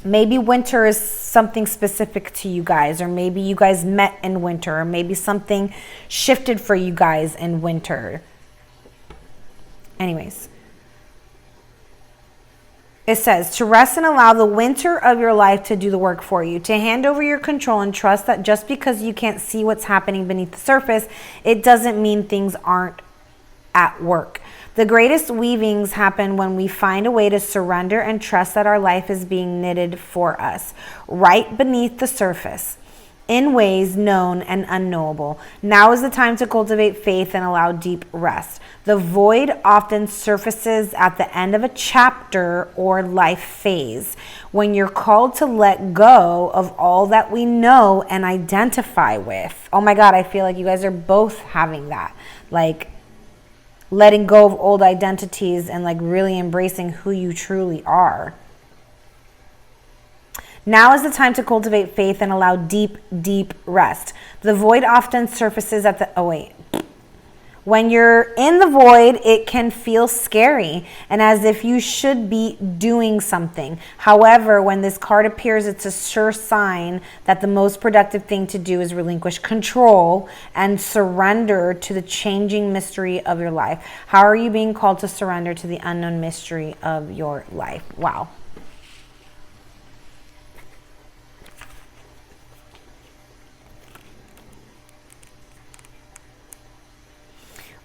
Speaker 1: Maybe winter is something specific to you guys, or maybe you guys met in winter, or maybe something shifted for you guys in winter. Anyways. It says, to rest and allow the winter of your life to do the work for you, to hand over your control and trust that just because you can't see what's happening beneath the surface, it doesn't mean things aren't at work. The greatest weavings happen when we find a way to surrender and trust that our life is being knitted for us, right beneath the surface, in ways known and unknowable. Now is the time to cultivate faith and allow deep rest. The void often surfaces at the end of a chapter or life phase, when you're called to let go of all that we know and identify with. Oh my God, I feel like you guys are both having that. Like letting go of old identities and like really embracing who you truly are. Now is the time to cultivate faith and allow deep, deep rest. The void often surfaces at the, when you're in the void, it can feel scary and as if you should be doing something. However, when this card appears, it's a sure sign that the most productive thing to do is relinquish control and surrender to the changing mystery of your life. How are you being called to surrender to the unknown mystery of your life? Wow.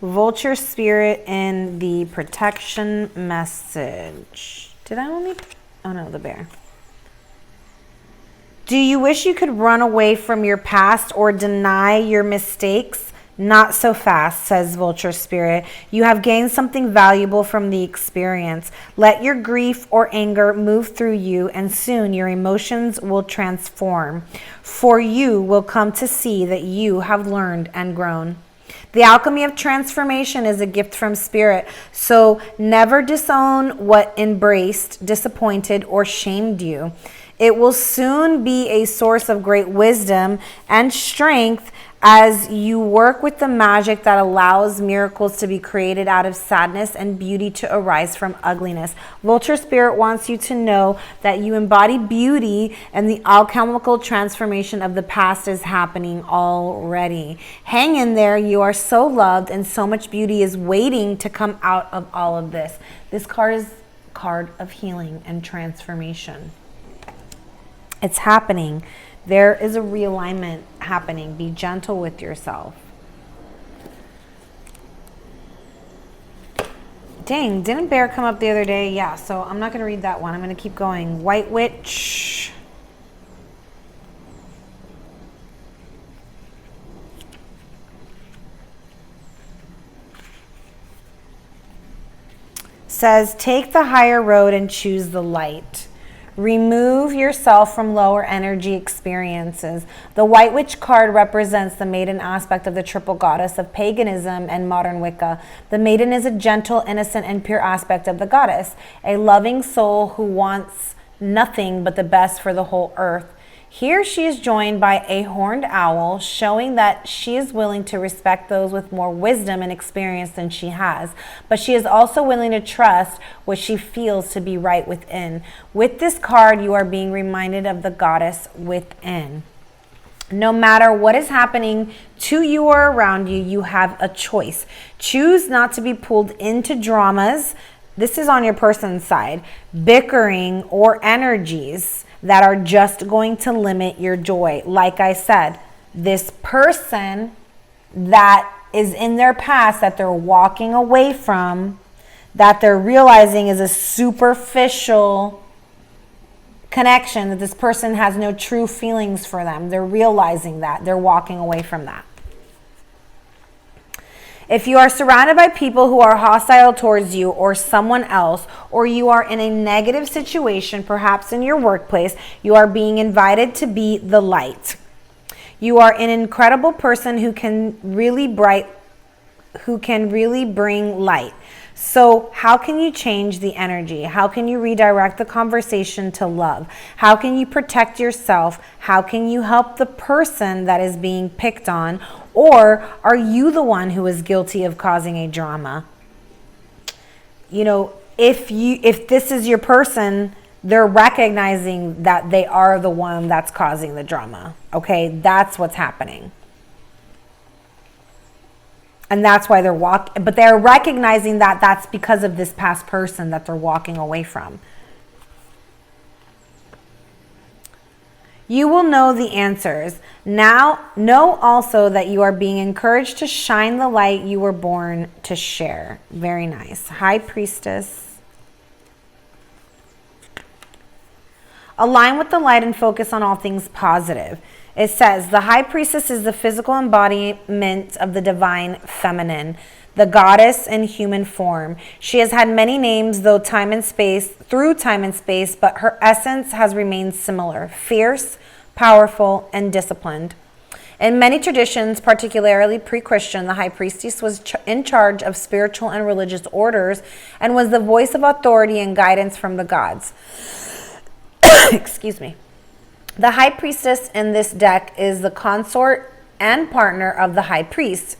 Speaker 1: Vulture spirit in the protection message. Did I only? Oh no, the bear. Do you wish you could run away from your past or deny your mistakes? Not so fast, says Vulture Spirit. You have gained something valuable from the experience. Let your grief or anger move through you, and soon your emotions will transform. For you will come to see that you have learned and grown. The alchemy of transformation is a gift from Spirit, so never disown what embraced, disappointed, or shamed you. It will soon be a source of great wisdom and strength as you work with the magic that allows miracles to be created out of sadness and beauty to arise from ugliness. Vulture Spirit wants you to know that you embody beauty and the alchemical transformation of the past is happening already. Hang in there. You are so loved and so much beauty is waiting to come out of all of this. This card is a card of healing and transformation. It's happening. There is a realignment happening. Be gentle with yourself. Dang, didn't Bear come up the other day? Yeah, so I'm not going to read that one. I'm going to keep going. White Witch. Says, take the higher road and choose the light. Remove yourself from lower energy experiences. The White Witch card represents the maiden aspect of the triple goddess of paganism and modern Wicca. The maiden is a gentle, innocent, and pure aspect of the goddess, a loving soul who wants nothing but the best for the whole earth. Here she is joined by a horned owl, showing that she is willing to respect those with more wisdom and experience than she has. But she is also willing to trust what she feels to be right within. With this card, you are being reminded of the goddess within. No matter what is happening to you or around you, you have a choice. Choose not to be pulled into dramas. This is on your person's side. Bickering or energies that are just going to limit your joy. Like I said, this person that is in their past that they're walking away from, that they're realizing is a superficial connection, that this person has no true feelings for them. They're realizing that. They're walking away from that. If you are surrounded by people who are hostile towards you or someone else, or you are in a negative situation, perhaps in your workplace, you are being invited to be the light. You are an incredible person who can really bring light. So how can you change the energy? How can you redirect the conversation to love? How can you protect yourself? How can you help the person that is being picked on? Or are you the one who is guilty of causing a drama? You know, if this is your person, they're recognizing that they are the one that's causing the drama. Okay, that's what's happening. And that's why they're but they're recognizing that that's because of this past person that they're walking away from. You will know the answers. Now, know also that you are being encouraged to shine the light you were born to share. Very nice. High Priestess. Align with the light and focus on all things positive. It says, the High Priestess is the physical embodiment of the divine feminine, the goddess in human form. She has had many names through time and space, but her essence has remained similar: fierce, powerful, and disciplined. In many traditions, particularly pre-Christian, the High Priestess was in charge of spiritual and religious orders and was the voice of authority and guidance from the gods. Excuse me. The High Priestess in this deck is the consort and partner of the High Priest.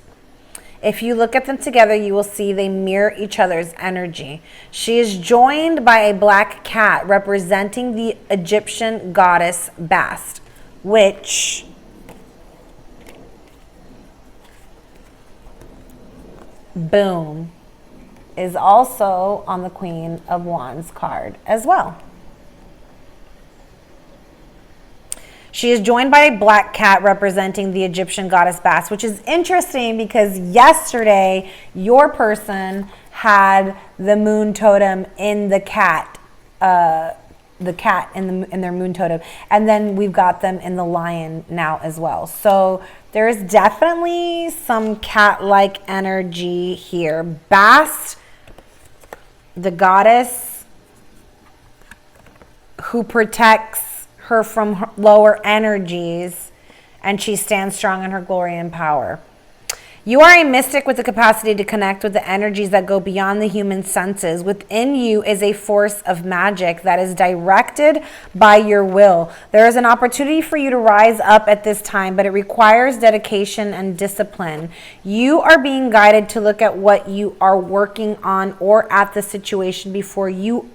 Speaker 1: If you look at them together, you will see they mirror each other's energy. She is joined by a black cat representing the Egyptian goddess Bast, which boom is also on the Queen of Wands card as well. She is joined by a black cat representing the Egyptian goddess Bast, which is interesting because yesterday your person had the moon totem in the cat in their moon totem, and then we've got them in the lion now as well. So there is definitely some cat-like energy here. Bast, the goddess who protects her from lower energies, and she stands strong in her glory and power. You are a mystic with the capacity to connect with the energies that go beyond the human senses. Within you is a force of magic that is directed by your will. There is an opportunity for you to rise up at this time, but it requires dedication and discipline. You are being guided to look at what you are working on or at the situation before you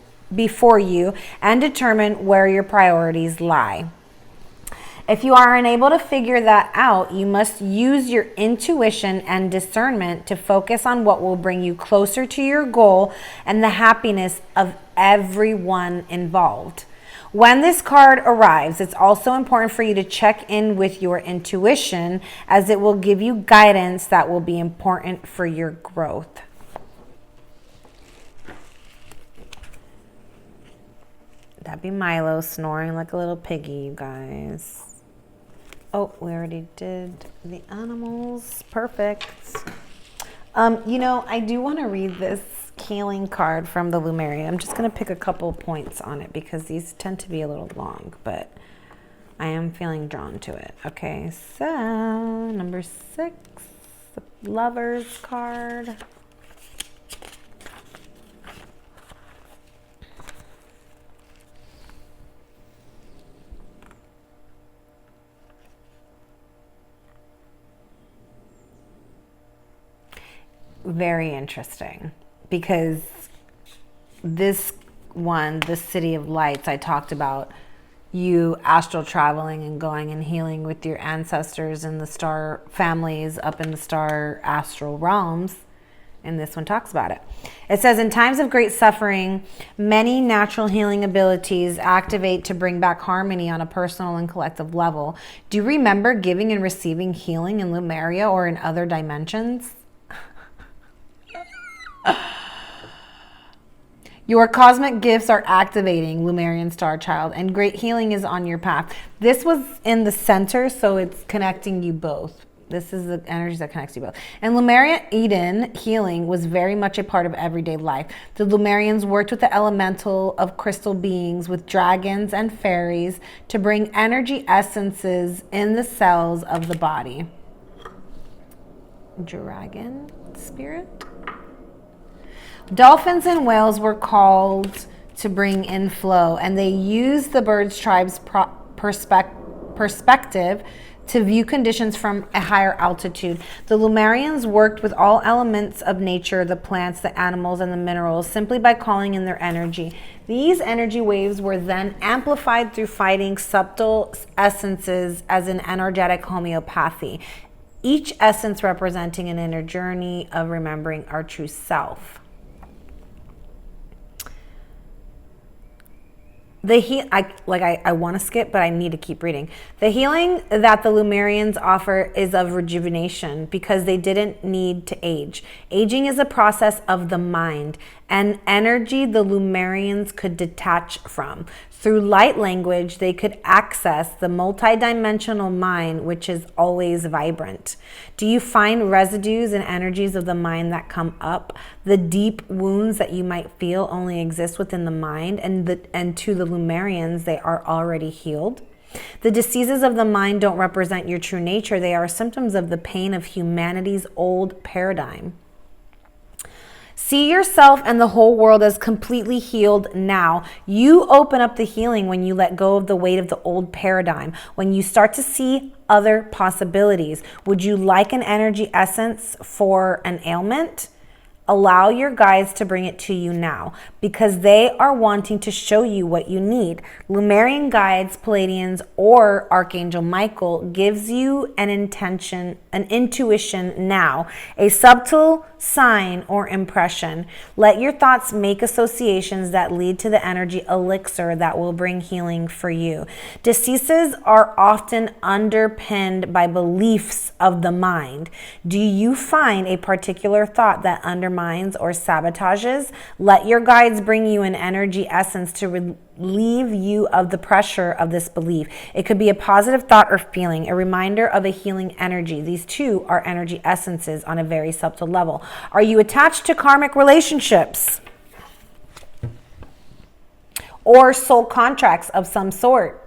Speaker 1: and determine where your priorities lie. If you are unable to figure that out, you must use your intuition and discernment to focus on what will bring you closer to your goal and the happiness of everyone involved. When this card arrives, it's also important for you to check in with your intuition, as it will give you guidance that will be important for your growth. That'd be Milo snoring like a little piggy, you guys. Oh, we already did the animals. Perfect. You know, I do want to read this healing card from the Leumrian. I'm just going to pick a couple points on it because these tend to be a little long, but I am feeling drawn to it. Okay, so number 6, the Lover's card. very interesting because this one, the City of Lights, I talked about you astral traveling and going and healing with your ancestors and the star families up in the star astral realms. And this one talks about it. It says, in times of great suffering, many natural healing abilities activate to bring back harmony on a personal and collective level. Do you remember giving and receiving healing in Lemuria or in other dimensions? Your cosmic gifts are activating, Leumrian Starchild, and great healing is on your path. This was in the center, so it's connecting you both. This is the energy that connects you both. And Lemuria Eden healing was very much a part of everyday life. The Leumrians worked with the elemental of crystal beings, with dragons and fairies, to bring energy essences in the cells of the body. Dragon spirit? Dolphins and whales were called to bring in flow, and they used the birds' tribe's perspective to view conditions from a higher altitude. The Leumrians worked with all elements of nature, the plants, the animals, and the minerals, simply by calling in their energy. These energy waves were then amplified through fighting subtle essences as an energetic homeopathy, each essence representing an inner journey of remembering our true self. I want to skip, but I need to keep reading. The healing that the Leumrians offer is of rejuvenation because they didn't need to age. Aging is a process of the mind, and energy the Leumrians could detach from. Through light language, they could access the multidimensional mind, which is always vibrant. Do you find residues and energies of the mind that come up? The deep wounds that you might feel only exist within the mind, and to the Leumrians, they are already healed. The diseases of the mind don't represent your true nature. They are symptoms of the pain of humanity's old paradigm. See yourself and the whole world as completely healed now. You open up the healing when you let go of the weight of the old paradigm, when you start to see other possibilities. Would you like an energy essence for an ailment? Allow your guides to bring it to you now because they are wanting to show you what you need. Leumrian guides, Pleiadians, or Archangel Michael gives you an intuition now, a subtle sign or impression. Let your thoughts make associations that lead to the energy elixir that will bring healing for you. Diseases are often underpinned by beliefs of the mind. Do you find a particular thought that undermines or sabotages? Let your guides bring you an energy essence to relieve you of the pressure of this belief. It could be a positive thought or feeling, a reminder of a healing energy. These two are energy essences on a very subtle level. Are you attached to karmic relationships or soul contracts of some sort?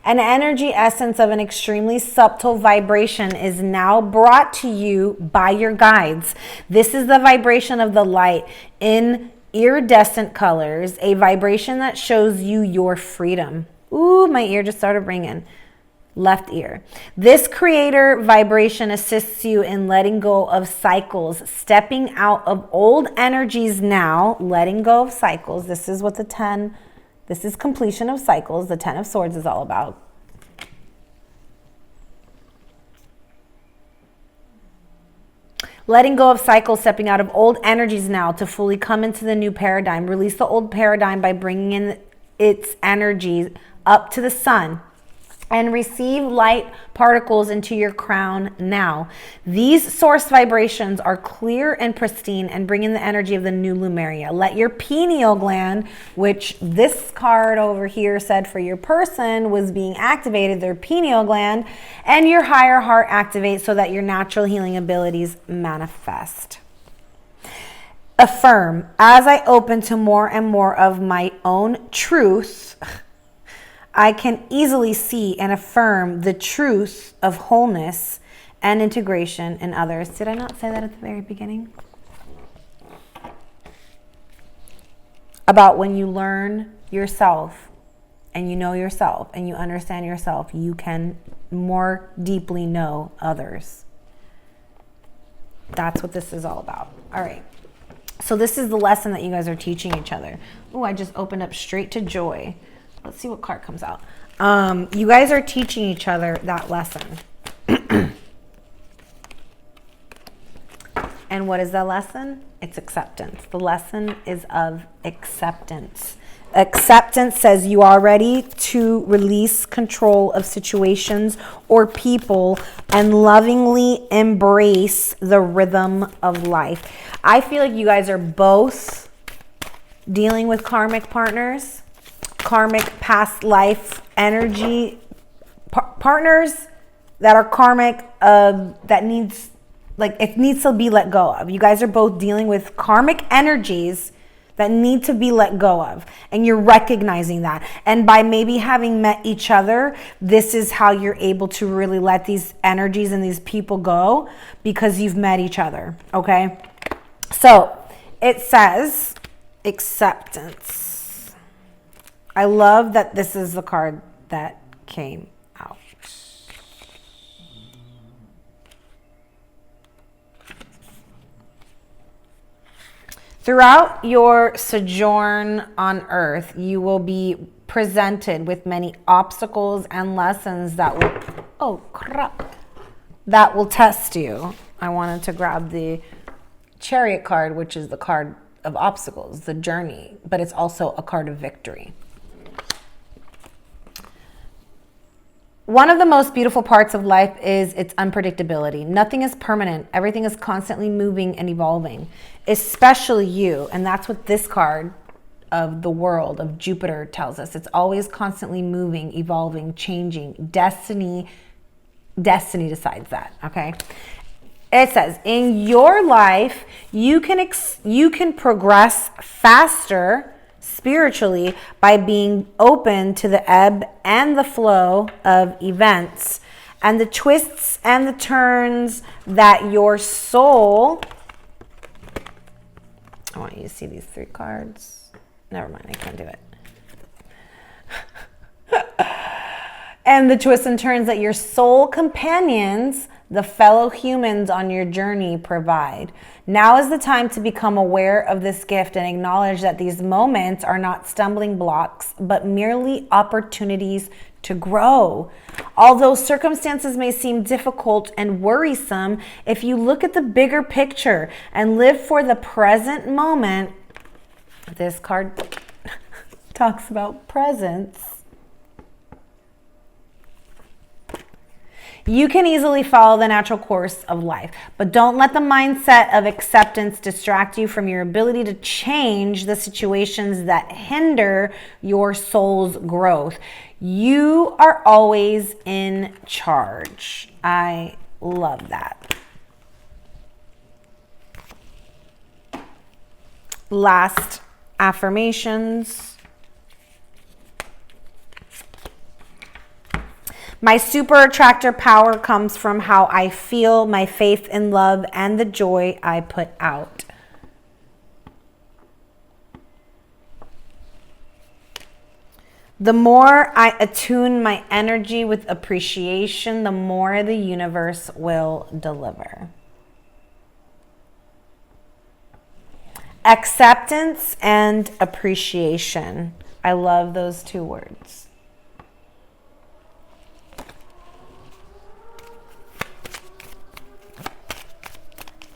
Speaker 1: An energy essence of an extremely subtle vibration is now brought to you by your guides. This is the vibration of the light in iridescent colors, a vibration that shows you your freedom. Ooh, my ear just started ringing. Left ear. This creator vibration assists you in letting go of cycles, stepping out of old energies now, letting go of cycles. This is what this is completion of cycles. The 10 of Swords is all about. Letting go of cycles, stepping out of old energies now to fully come into the new paradigm. Release the old paradigm by bringing in its energies up to the sun. And receive light particles into your crown now. These source vibrations are clear and pristine and bring in the energy of the new Lemuria. Let your pineal gland, which this card over here said for your person was being activated, their pineal gland, and your higher heart activate so that your natural healing abilities manifest. Affirm, as I open to more and more of my own truth, I can easily see and affirm the truth of wholeness and integration in others. Did I not say that at the very beginning? About when you learn yourself and you know yourself and you understand yourself, you can more deeply know others. That's what this is all about. All right. So this is the lesson that you guys are teaching each other. Oh, I just opened up straight to joy. Let's see what card comes out. You guys are teaching each other that lesson. And what is the lesson? It's acceptance. The lesson is of acceptance. Acceptance says you are ready to release control of situations or people and lovingly embrace the rhythm of life. I feel like you guys are both dealing with karmic partners, karmic past life energy, partners that are karmic, that needs, like, it needs to be let go of. You guys are both dealing with karmic energies that need to be let go of. And you're recognizing that. And by maybe having met each other, this is how you're able to really let these energies and these people go, because you've met each other, okay? So it says acceptance. I love that this is the card that came out. Throughout your sojourn on earth, you will be presented with many obstacles and lessons that will, oh crap, that will test you. I wanted to grab the Chariot card, which is the card of obstacles, the journey, but it's also a card of victory. One of the most beautiful parts of life is its unpredictability. Nothing is permanent. Everything is constantly moving and evolving, especially you. And that's what this card of the world of Jupiter tells us. It's always constantly moving, evolving, changing. Destiny decides that, okay? It says, in your life, you can progress faster spiritually by being open to the ebb and the flow of events and the twists and the turns that your soul, I want you to see these 3 cards. Never mind, I can't do it. And the twists and turns that your soul companions, the fellow humans on your journey, provide. Now is the time to become aware of this gift and acknowledge that these moments are not stumbling blocks, but merely opportunities to grow. Although circumstances may seem difficult and worrisome, if you look at the bigger picture and live for the present moment, this card talks about presence. You can easily follow the natural course of life, but don't let the mindset of acceptance distract you from your ability to change the situations that hinder your soul's growth. You are always in charge. I love that. Last affirmations. My super attractor power comes from how I feel, my faith in love, and the joy I put out. The more I attune my energy with appreciation, the more the universe will deliver. Acceptance and appreciation. I love those 2 words.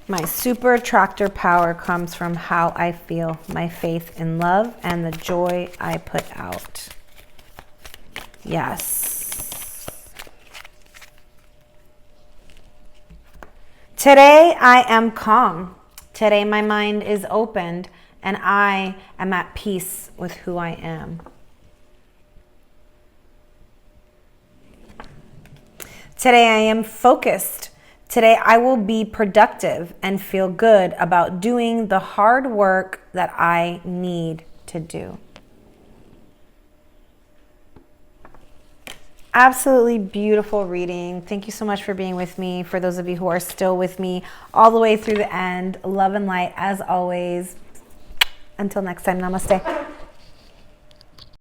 Speaker 1: My super attractor power comes from how I feel, my faith in love, and the joy I put out. Yes. Today I am calm. Today my mind is opened, and I am at peace with who I am. Today I am focused. Today I will be productive and feel good about doing the hard work that I need to do. Absolutely beautiful reading. Thank you so much for being with me. For those of you who are still with me all the way through the end, love and light as always. Until next time, namaste.